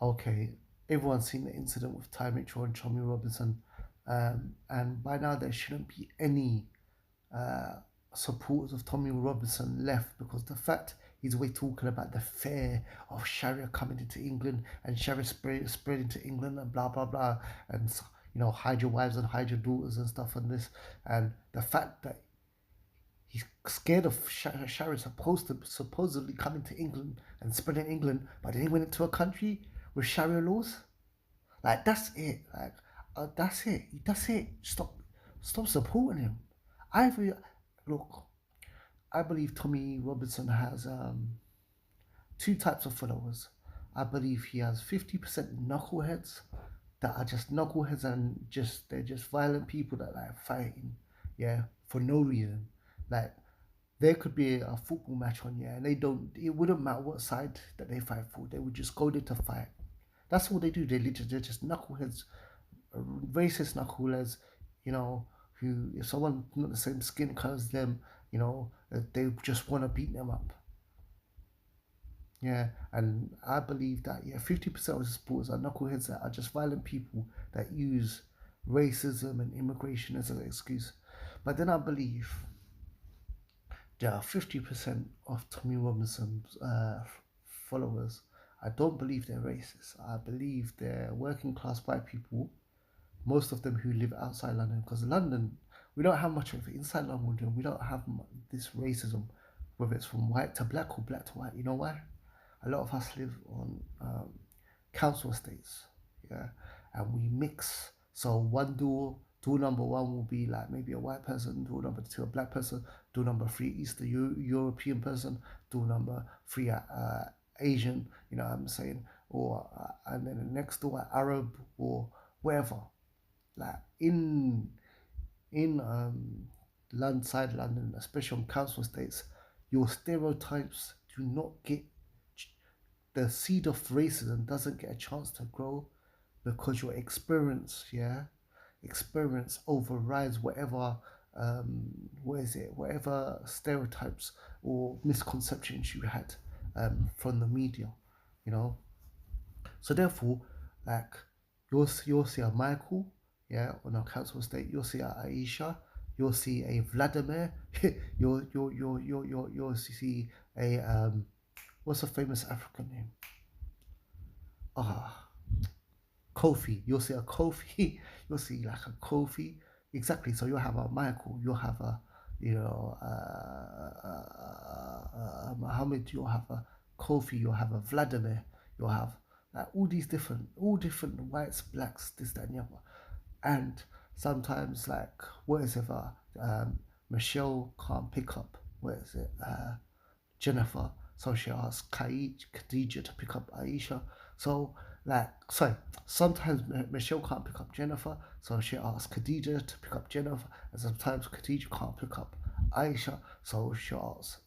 Okay, everyone's seen the incident with Ty Mitchell and Tommy Robinson, and by now there shouldn't be any uh, supporters of Tommy Robinson left because the fact he's always talking about the fear of Sharia coming into England and Sharia spreading to England and blah blah blah and hide your wives and hide your daughters and stuff and this and the fact that he's scared of Sharia supposedly coming to England and spreading England, but then he went into a country with Sharia laws. Like that's it. Like that's it. That's it. Stop supporting him. I look. I believe Tommy Robinson has two types of followers. I believe he has 50% knuckleheads that are just knuckleheads and they're just violent people that like fighting, yeah, for no reason. Like there could be a football match on, yeah, and they don't. It wouldn't matter what side that they fight for. They would just go there to fight. That's all they do. They're just knuckleheads, racist knuckleheads. You know, who if someone not the same skin color as them, they just want to beat them up. Yeah, and I believe that 50% of the supporters are knuckleheads that are just violent people that use racism and immigration as an excuse. But then I believe there are 50% of Tommy Robinson's followers. I don't believe they're racist. I believe they're working class white people, most of them who live outside London. Because London, we don't have much of it. Inside London, we don't have this racism, whether it's from white to black or black to white. You know why? A lot of us live on council estates, yeah, and we mix. So door number one will be like maybe a white person, door number two a black person, door number three Eastern European person, door number three Asian. You know what I'm saying? Or and then the next door Arab or wherever. Like in London, side London, especially on council estates, your stereotypes do not get the seed of racism doesn't get a chance to grow because your experience, yeah, experience overrides whatever whatever stereotypes or misconceptions you had from the media, you know. So therefore, like you'll see a Michael, yeah, on a council estate. You'll see a Aisha. You'll see a Vladimir. You'll see a what's a famous African name? Ah, Kofi. You'll see a Kofi. You'll see like a Kofi. Exactly. So you'll have a Michael. You'll have a Muhammad. You'll have a Kofi. You'll have a Vladimir. You'll have like all different whites, blacks, this, that, and the other. And sometimes like whatever, Michelle can't pick up. What is it? Jennifer. So she asked Khadija to pick up Aisha. So, like, sorry, sometimes Michelle can't pick up Jennifer, so she asks Khadija to pick up Jennifer, and sometimes Khadija can't pick up Aisha, so she asks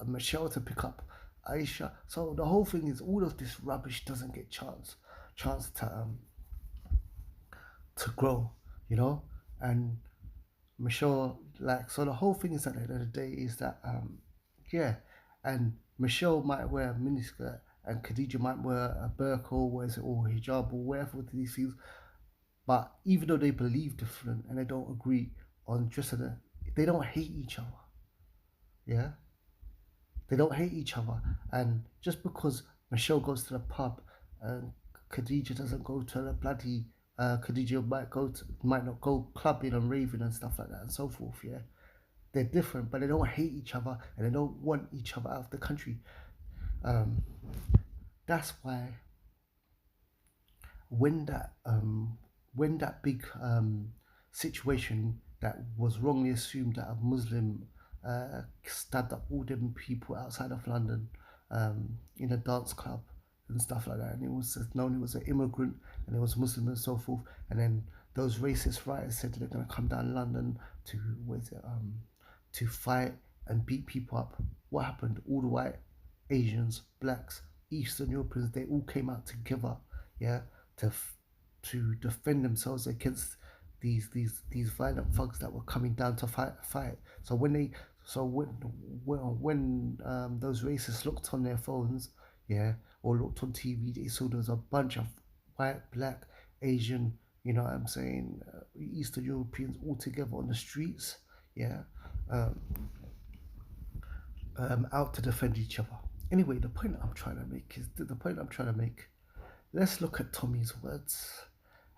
Michelle to pick up Aisha. So the whole thing is all of this rubbish doesn't get chance to grow, you know, and Michelle, like, so the whole thing is at the end of the day is that yeah, and Michelle might wear a miniskirt and Khadija might wear a burqa or hijab or whatever with these things. But even though they believe different and they don't agree on dressing it, they don't hate each other. Yeah, they don't hate each other. And just because Michelle goes to the pub and Khadija doesn't go to the bloody Khadija might not go clubbing and raving and stuff like that and so forth. Yeah, they're different, but they don't hate each other and they don't want each other out of the country. Um, that's why when that big situation that was wrongly assumed that a Muslim stabbed up all them people outside of London in a dance club and stuff like that, and it was known it was an immigrant and it was Muslim and so forth, and then those racist writers said that they're going to come down London to to fight and beat people up. What happened? All the white Asians, blacks, Eastern Europeans, they all came out together, yeah, to to defend themselves against these violent thugs that were coming down to fight. So when those racists looked on their phones, yeah, or looked on TV, they saw there was a bunch of white, black, Asian, you know what I'm saying, Eastern Europeans all together on the streets, yeah, um, out to defend each other. Anyway, the point I'm trying to make is the point I'm trying to make. Let's look at Tommy's words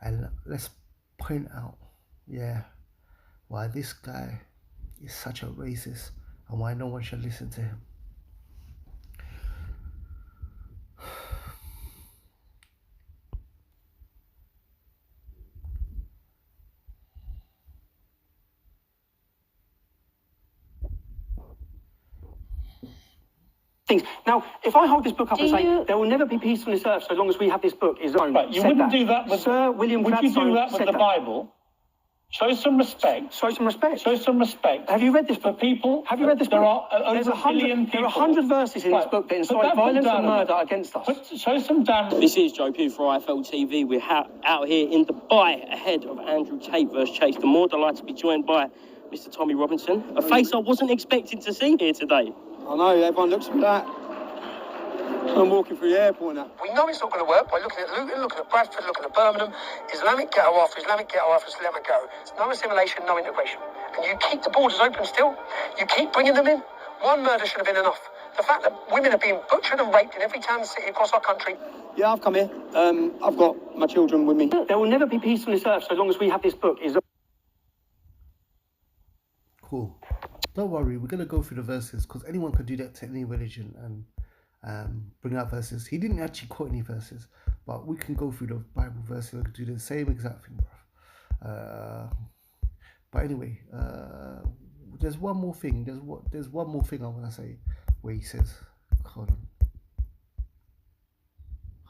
and let's point out, yeah, why this guy is such a racist and why no one should listen to him. Things. Now, if I hold this book up and say there will never be peace on this earth so long as we have this book, is right? You wouldn't do that with Sir William. Would you do that with the Bible? Show some respect. Show some respect. Show some respect. Have you read this book? For people. Have you read this book? There are over a billion people. There are 100 verses in this book that incite violence and murder against us. Show some damn. This is Joe Pugh for IFL TV. We're out here in Dubai ahead of Andrew Tate versus Chase. The more delighted to be joined by Mr. Tommy Robinson, a face I wasn't expecting to see here today. I know, everyone looks at that. I'm walking through the airport now. We know it's not going to work by looking at Luton, looking at Bradford, looking at Birmingham. Islamic ghetto after Islamic ghetto after Islamic ghetto. It's no assimilation, no integration. And you keep the borders open still. You keep bringing them in. One murder should have been enough. The fact that women are being butchered and raped in every town and city across our country. Yeah, I've come here. I've got my children with me. There will never be peace on this earth so long as we have this book. Cool. Don't worry, we're gonna go through the verses because anyone could do that to any religion and bring out verses. He didn't actually quote any verses, but we can go through the Bible verses and do the same exact thing, bro. But anyway, there's one more thing. There's one more thing I want to say where he says, hold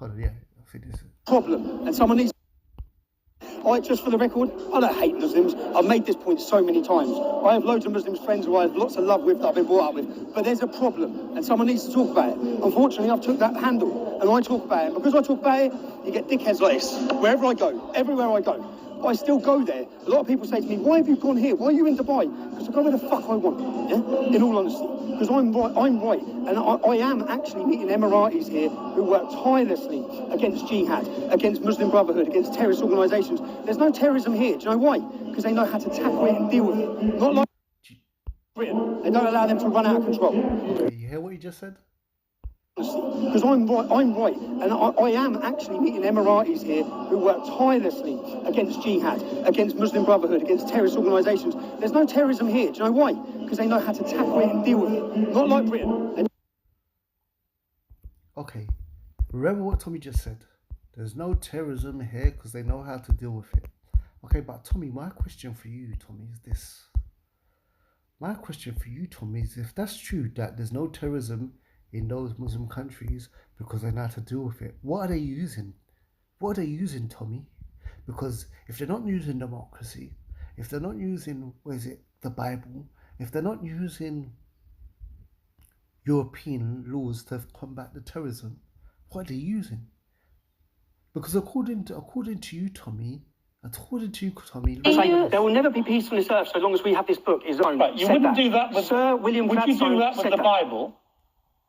on, yeah, I think this is problem, and someone needs. Just for the record, I don't hate Muslims. I've made this point so many times. I have loads of Muslim friends who I have lots of love with that I've been brought up with. But there's a problem, and someone needs to talk about it. Unfortunately, I've took that handle, and I talk about it. And because I talk about it, you get dickheads like this. Wherever I go, everywhere I go. I still go there. A lot of people say to me, why have you gone here? Why are you in Dubai? Because I go where the fuck I want, yeah? In all honesty. Because I'm right. And I am actually meeting Emiratis here who work tirelessly against jihad, against Muslim Brotherhood, against terrorist organisations. There's no terrorism here. Do you know why? Because they know how to tackle it and deal with it. Not like Britain. They don't allow them to run out of control. Okay, you hear what he just said? Because I'm right, and I am actually meeting Emiratis here who work tirelessly against jihad, against Muslim Brotherhood, against terrorist organisations. There's no terrorism here. Do you know why? Because they know how to tackle it and deal with it. Not like Britain. Okay, remember what Tommy just said. There's no terrorism here because they know how to deal with it. Okay, but Tommy, my question for you, Tommy, is this. My question for you, Tommy, is if that's true, that there's no terrorism in those Muslim countries because they know how to deal with it, what are they using? What are they using, Tommy? Because if they're not using democracy, if they're not using, the Bible, if they're not using European laws to combat the terrorism, what are they using? Because according to you, Tommy, there will never be peace on this earth so long as we have this book. Right, you wouldn't do that with Sir William. Would you do that with the Bible?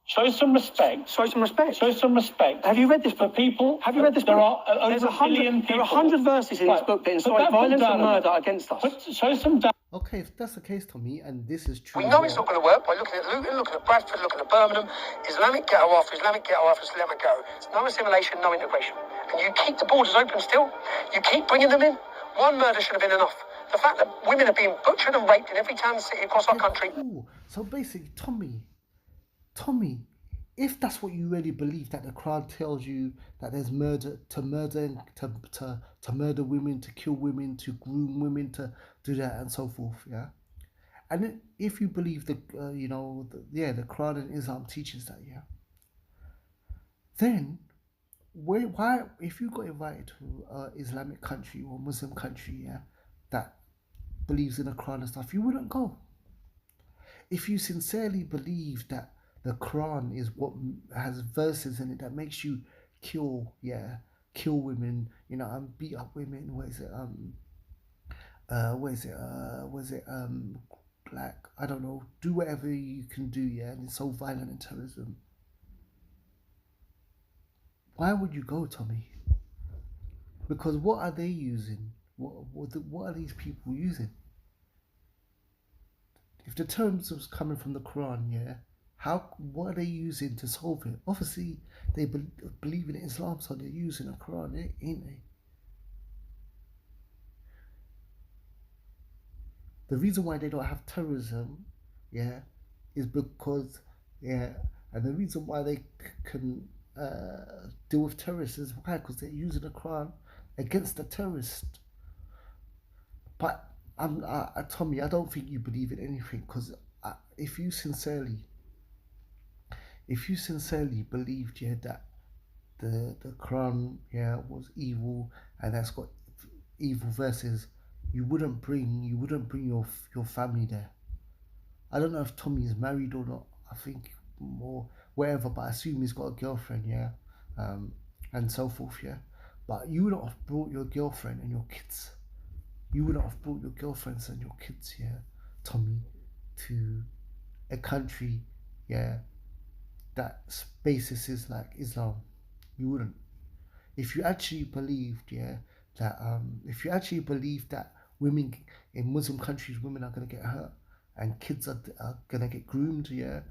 Show some respect. Show some respect. Show some respect. Have you read this book? For people. Have you read this book? There are over a billion people. There are 100 verses in this book that incite violence and murder against us. Show some. Okay, if that's the case, Tommy, and this is true. We know it's not going to work by looking at Luton, looking at Bradford, looking at Birmingham. Islamic ghetto after Islamic ghetto after Islamic ghetto. It's no assimilation, no integration. And you keep the borders open still. You keep bringing them in. One murder should have been enough. The fact that women are being butchered and raped in every town and city across our country. Cool. So basically, Tommy, if that's what you really believe, that the Quran tells you that there's murder, to murder women, to kill women, to groom women, to do that and so forth, yeah. And if you believe the Quran and Islam teaches that, yeah. Then, why if you got invited to an Islamic country or Muslim country, yeah, that believes in the Quran and stuff, you wouldn't go. If you sincerely believe that the Quran is what has verses in it that makes you kill women, and beat up women. Black, I don't know, do whatever you can do, yeah, and it's so violent and terrorism. Why would you go, Tommy? Because what are they using? What are these people using? If the terms was coming from the Quran, yeah, what are they using to solve it? Obviously, they believe in Islam, so they're using the Quran, ain't they? The reason why they don't have terrorism, yeah, is because, yeah, and the reason why they can deal with terrorists is why? Because they're using the Quran against the terrorist. But Tommy, I don't think you believe in anything, because if you sincerely believed, yeah, that the Quran, yeah, was evil and that's got evil verses, you wouldn't bring your family there. I don't know if Tommy is married or not. I think more wherever, but I assume he's got a girlfriend, yeah, and so forth, yeah. But you would not have brought your girlfriend and your kids. You would not have brought your girlfriends and your kids, yeah, Tommy, to a country, yeah, that basis is like Islam. You wouldn't. If you actually believed, yeah, that if you actually believed that women in Muslim countries, women are gonna get hurt and kids are gonna get groomed, yeah,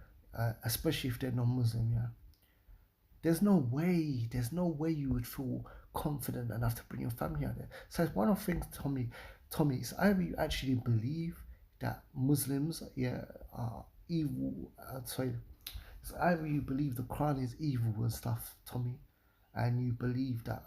especially if they're non-Muslim, yeah. There's no way you would feel confident enough to bring your family out there. So it's one of the things, Tommy, it's either you actually believe that Muslims, yeah, are evil. It's either you believe the Quran is evil and stuff, Tommy, and you believe that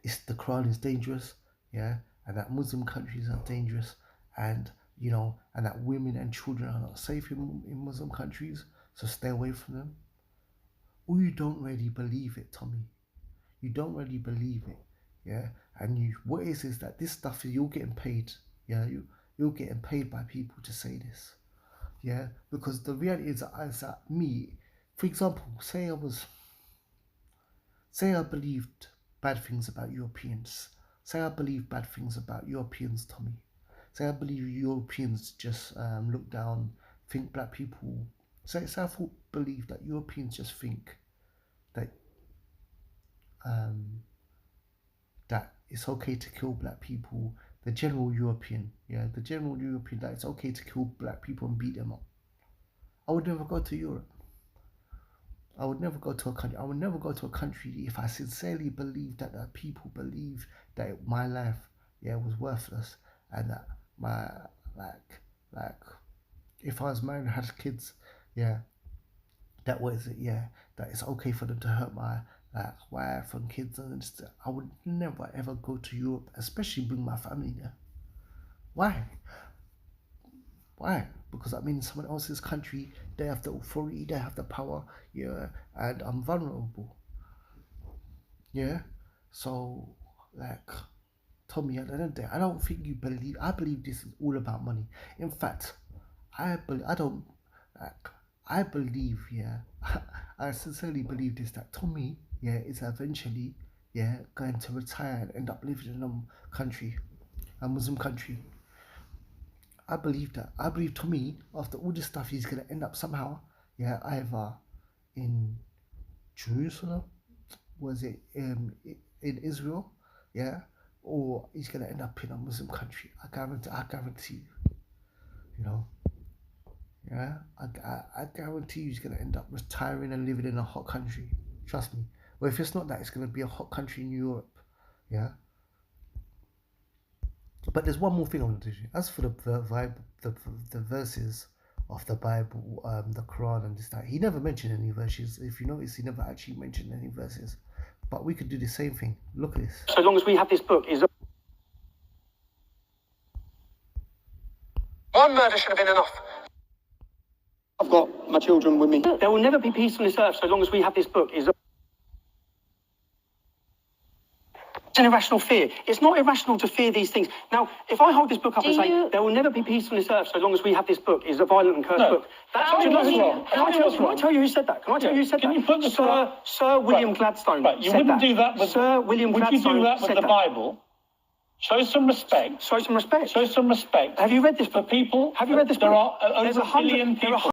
the Quran is dangerous, yeah, and that Muslim countries are dangerous, and and that women and children are not safe in Muslim countries, so stay away from them. Or you don't really believe it, Tommy. You don't really believe it, yeah. And what is that this stuff is, you're getting paid, yeah. You're getting paid by people to say this, yeah. Because the reality is that me, for example, say I believed bad things about Europeans. Say I believe bad things about Europeans, Tommy. Say I believe Europeans just look down, think black people. Say I believe that Europeans just think that that it's okay to kill black people. The general European, that it's okay to kill black people and beat them up. I would never go to Europe. I would never go to a country. I would never go to a country if I sincerely believed that the people believe that my life, yeah, was worthless, and that my like if I was married and had kids, yeah, that it's okay for them to hurt my wife and kids, and I would never ever go to Europe, especially bring my family there. Why? Because I'm in someone else's country, they have the authority, they have the power, yeah, and I'm vulnerable. Yeah? So, Tommy, at the end of the day, I don't think you believe, I believe this is all about money. In fact, I believe, yeah, I sincerely believe this, that Tommy, yeah, is eventually, yeah, going to retire and end up living in a Muslim country. I believe that. I believe Tommy, after all this stuff, he's going to end up somehow, yeah, either in Jerusalem, was it in Israel, yeah, or he's going to end up in a Muslim country. I guarantee you, yeah, I guarantee you he's going to end up retiring and living in a hot country. Trust me. Well, if it's not that, it's going to be a hot country in Europe, yeah. But there's one more thing I want to do. As for the verses of the Bible, the Quran and this, that, he never mentioned any verses. If you notice, he never actually mentioned any verses. But we could do the same thing. Look at this. So long as we have this book, One murder should have been enough. I've got my children with me. There will never be peace on this earth so long as we have this book. It's an irrational fear. It's not irrational to fear these things. Now, if I hold this book up and say, there will never be peace on this earth so long as we have this book, is a violent and cursed book. That's Can I tell you who said that? Can I tell you who said that? Can you put the Sir William Gladstone. Right, you wouldn't do that with Sir William Gladstone. Would you do that with the Bible? Show some respect. Show some respect. Show some respect. Have you read this for book? people? Have you read this book? There are over a billion people.